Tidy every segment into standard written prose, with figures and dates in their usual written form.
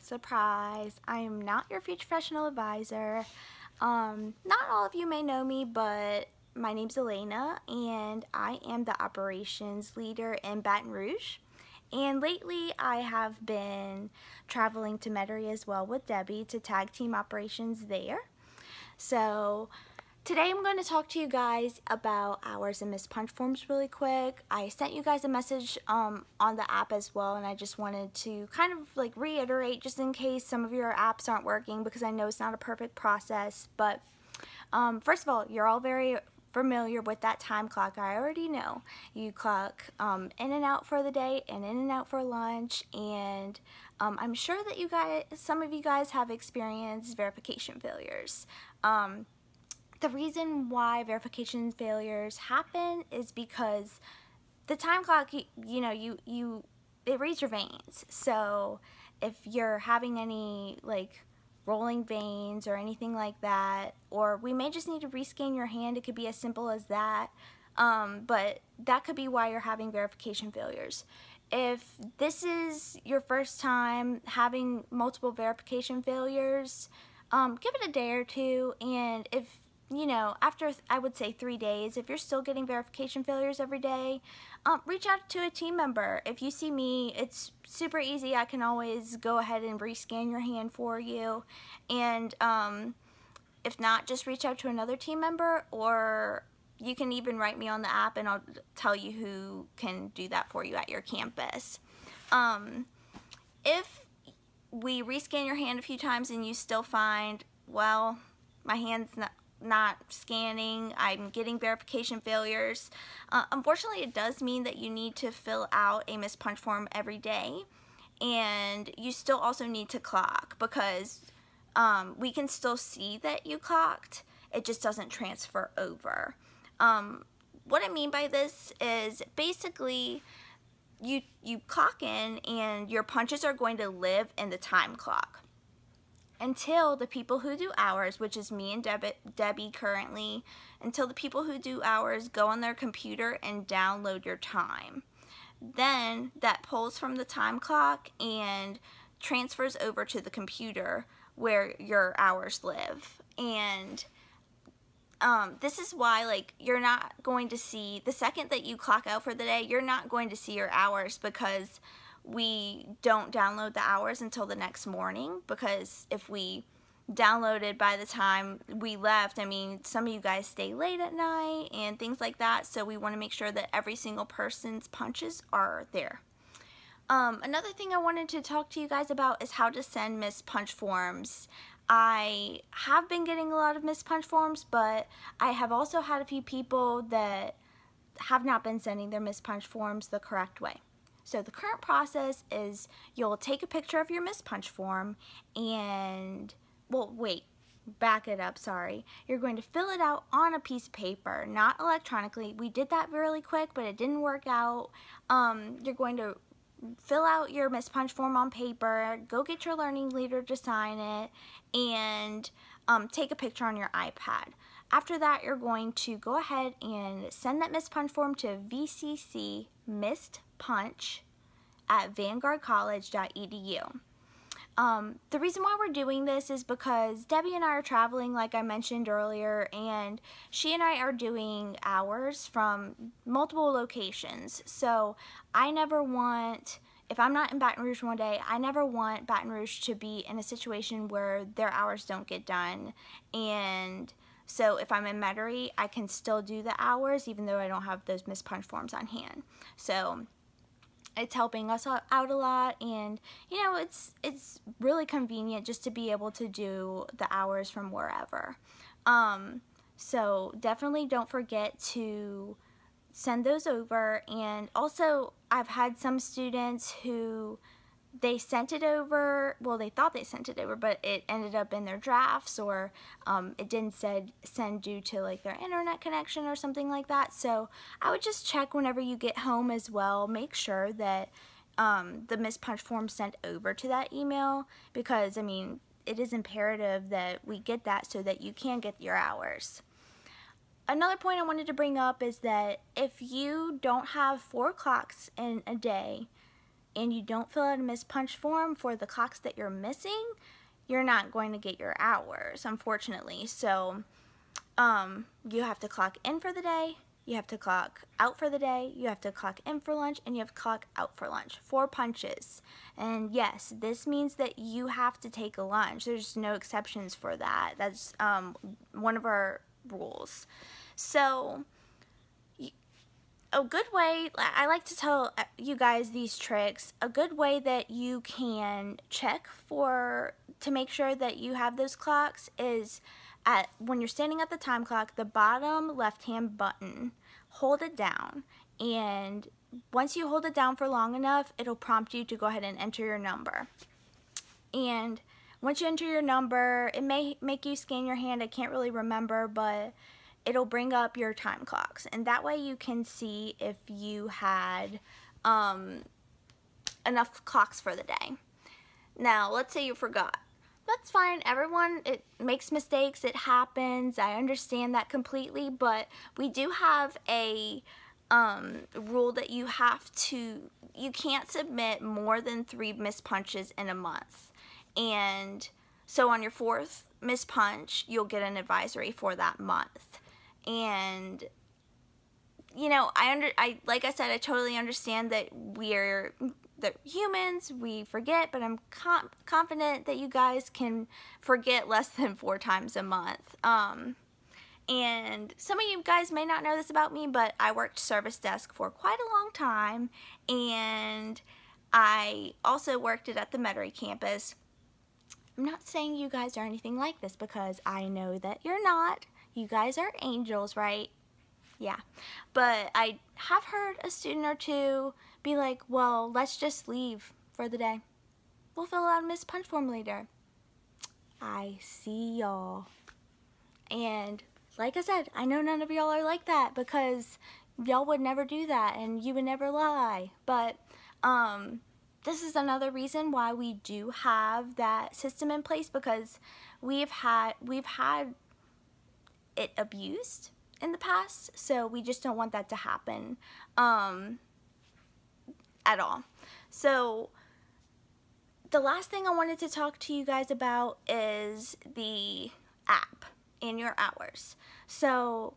Surprise, I am not your future professional advisor. Not all of you may know me, but my name's Elena and I am the operations leader in Baton Rouge. And lately I have been traveling to Metairie as well with Debbie to tag team operations there. So today I'm going to talk to you guys about hours and missed punch forms really quick. I sent you guys a message on the app as well, and I just wanted to kind of like reiterate just in case some of your apps aren't working, because I know it's not a perfect process. But first of all, you're all very familiar with that time clock. I already know you clock in and out for the day and in and out for lunch, and I'm sure that some of you guys have experienced verification failures. The reason why verification failures happen is because the time clock, it reads your veins. So if you're having any like rolling veins or anything like that, or we may just need to rescan your hand, it could be as simple as that. But that could be why you're having verification failures. If this is your first time having multiple verification failures, give it a day or two, and if after I would say 3 days, if you're still getting verification failures every day, reach out to a team member. If you see me, it's super easy. I can always go ahead and rescan your hand for you. And if not, just reach out to another team member, or you can even write me on the app and I'll tell you who can do that for you at your campus. If we rescan your hand a few times and you still find, well, my hand's not scanning, I'm getting verification failures, unfortunately it does mean that you need to fill out a missed punch form every day, and you still also need to clock, because we can still see that you clocked, it just doesn't transfer over. What I mean by this is basically you clock in and your punches are going to live in the time clock until the people who do hours, which is me and Debbie currently, until the people who do hours go on their computer and download your time. Then that pulls from the time clock and transfers over to the computer where your hours live. And this is why, like, you're not going to see, the second that you clock out for the day, you're not going to see your hours, because we don't download the hours until the next morning. Because if we downloaded by the time we left, I mean, some of you guys stay late at night and things like that, so we want to make sure that every single person's punches are there. Another thing I wanted to talk to you guys about is how to send missed punch forms. I have been getting a lot of missed punch forms, but I have also had a few people that have not been sending their missed punch forms the correct way. So the current process is you'll take a picture of your missed punch form and, well, wait, back it up, sorry. You're going to fill it out on a piece of paper, not electronically. We did that really quick, but it didn't work out. You're going to fill out your missed punch form on paper, go get your learning leader to sign it, and take a picture on your iPad. After that, you're going to go ahead and send that missed punch form to vccmissedpunch@vanguardcollege.edu. The reason why we're doing this is because Debbie and I are traveling, like I mentioned earlier, and she and I are doing hours from multiple locations. So I never want, if I'm not in Baton Rouge one day, I never want Baton Rouge to be in a situation where their hours don't get done. And so if I'm in Metairie, I can still do the hours even though I don't have those missed punch forms on hand. So it's helping us out a lot, and it's really convenient just to be able to do the hours from wherever. So definitely don't forget to send those over. And also, I've had some students who they sent it over, well, they thought they sent it over, but it ended up in their drafts, or it didn't send due to like their internet connection or something like that. So I would just check whenever you get home as well. Make sure that the missed punch form sent over to that email, because I mean, it is imperative that we get that so that you can get your hours. Another point I wanted to bring up is that if you don't have 4 clocks in a day, and you don't fill out a missed punch form for the clocks that you're missing, you're not going to get your hours, unfortunately. So you have to clock in for the day, you have to clock out for the day, you have to clock in for lunch, and you have to clock out for lunch. 4 punches. And yes, this means that you have to take a lunch. There's no exceptions for that. That's one of our rules. So a good way, I like to tell you guys these tricks, a good way that you can check to make sure that you have those clocks is when you're standing at the time clock, the bottom left-hand button, hold it down, and once you hold it down for long enough, it'll prompt you to go ahead and enter your number. And once you enter your number, it may make you scan your hand, I can't really remember, but it'll bring up your time clocks, and that way you can see if you had enough clocks for the day. Now, let's say you forgot. That's fine, everyone, it makes mistakes, it happens, I understand that completely, but we do have a rule that you can't submit more than 3 missed punches in a month. And so on your 4th missed punch, you'll get an advisory for that month. And you know, like I said, I totally understand that we're humans, we forget, but I'm confident that you guys can forget less than 4 times a month. And some of you guys may not know this about me, but I worked service desk for quite a long time, and I also worked it at the Metairie campus. I'm not saying you guys are anything like this, because I know that you're not. You guys are angels, right? Yeah, but I have heard a student or two be like, well, let's just leave for the day. We'll fill out a missed punch form later. I see y'all. And like I said, I know none of y'all are like that, because y'all would never do that and you would never lie. But this is another reason why we do have that system in place, because we've had it abused in the past, so we just don't want that to happen at all. So the last thing I wanted to talk to you guys about is the app and your hours. So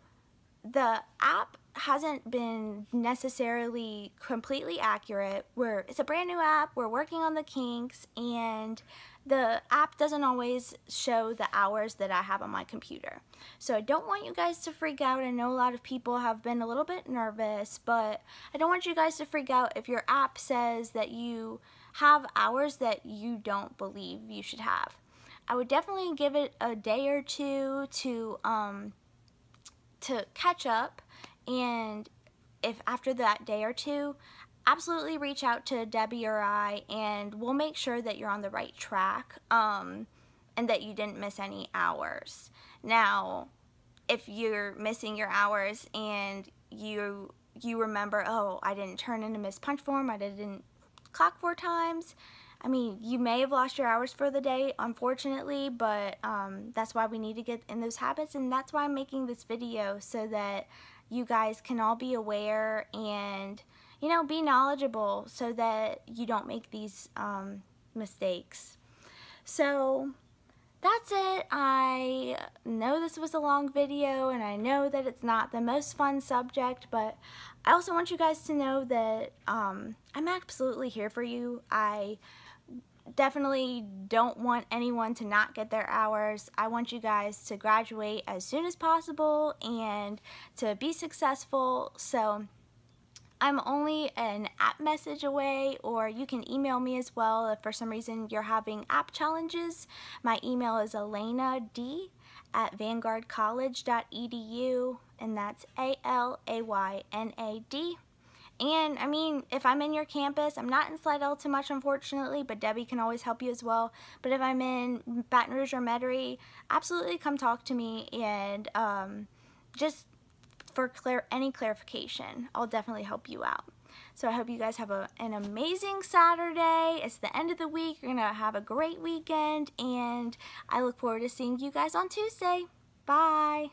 the app hasn't been necessarily completely accurate. It's a brand new app, we're working on the kinks, and the app doesn't always show the hours that I have on my computer. So I don't want you guys to freak out. I know a lot of people have been a little bit nervous, but I don't want you guys to freak out if your app says that you have hours that you don't believe you should have. I would definitely give it a day or two to catch up, and if after that day or two, absolutely reach out to Debbie or I, and we'll make sure that you're on the right track and that you didn't miss any hours. Now, if you're missing your hours and you remember, oh, I didn't turn in a missed punch form, I didn't clock 4 times, I mean, you may have lost your hours for the day, unfortunately, but that's why we need to get in those habits, and that's why I'm making this video, so that you guys can all be aware and, you know, be knowledgeable, so that you don't make these mistakes. So that's it. I know this was a long video, and I know that it's not the most fun subject, but I also want you guys to know that I'm absolutely here for you. I definitely don't want anyone to not get their hours. I want you guys to graduate as soon as possible and to be successful. So I'm only an app message away, or you can email me as well if for some reason you're having app challenges. My email is alaynad@vanguardcollege.edu, and that's ALAYNAD. And I mean, if I'm in your campus, I'm not in Slidell too much, unfortunately, but Debbie can always help you as well. But if I'm in Baton Rouge or Metairie, absolutely come talk to me, and just for any clarification, I'll definitely help you out. So I hope you guys have an amazing Saturday. It's the end of the week. You're gonna have a great weekend, and I look forward to seeing you guys on Tuesday. Bye.